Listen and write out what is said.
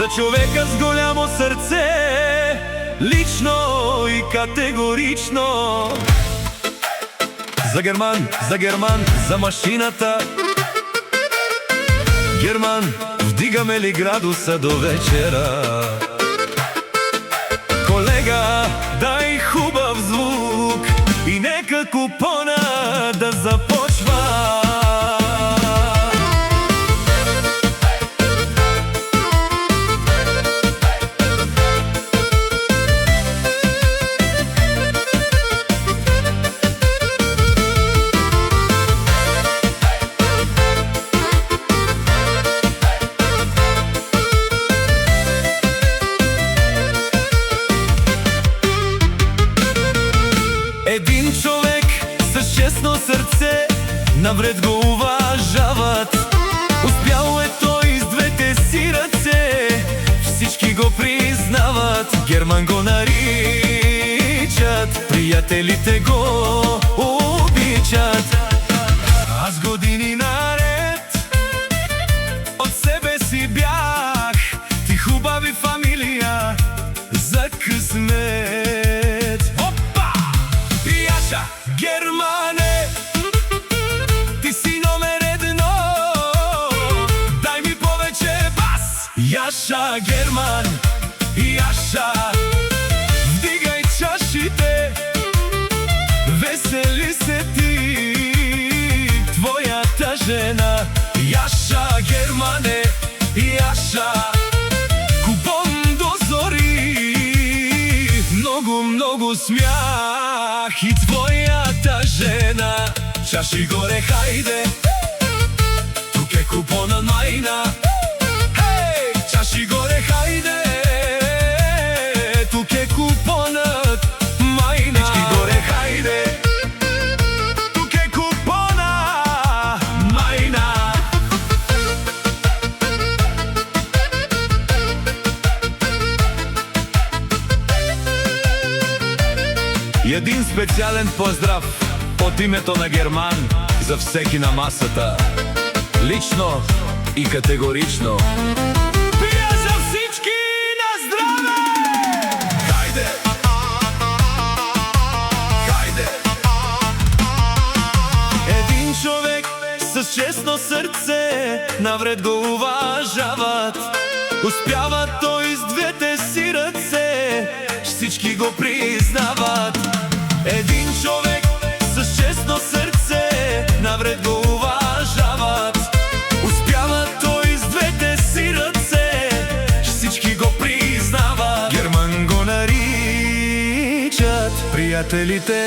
За човека с голямо срце, лично и категорично. За Герман, за машината. Герман, вдигаме ли градуса до вечера? Колега, дай хубав звук и нека купона да започва. Един човек с честно сърце, навред го уважават. Успял е той с двете си ръце, всички го признават. Герман го наричат, приятелите го обичат. Аз години наред от себе си бях, ти хубави фамилия за късмет. Германе, ти си номер едно, дай ми повече бас. Яша, Герман, Яша, вдигай чашите, весели се ти, твоята жена. Яша, Германе, Яша, купон до зори, много смях и твоята жена. Чаши горе, хайде, тук е купона майна. Хей, чаши горе, хайде, тук е купонът майна. Всички горе, хайде, тук е купона майна. Един специален поздрав от името на Герман за всеки на масата, лично и категорично. Пия за всички на здраве! Хайде! Хайде! Един човек с честно сърце, навред го уважават. Успява той с двете си ръце, всички го признават. Един човек с честно сърце, навред го уважават. Успява той с двете си ръце, всички го признават. Герман го наричат приятелите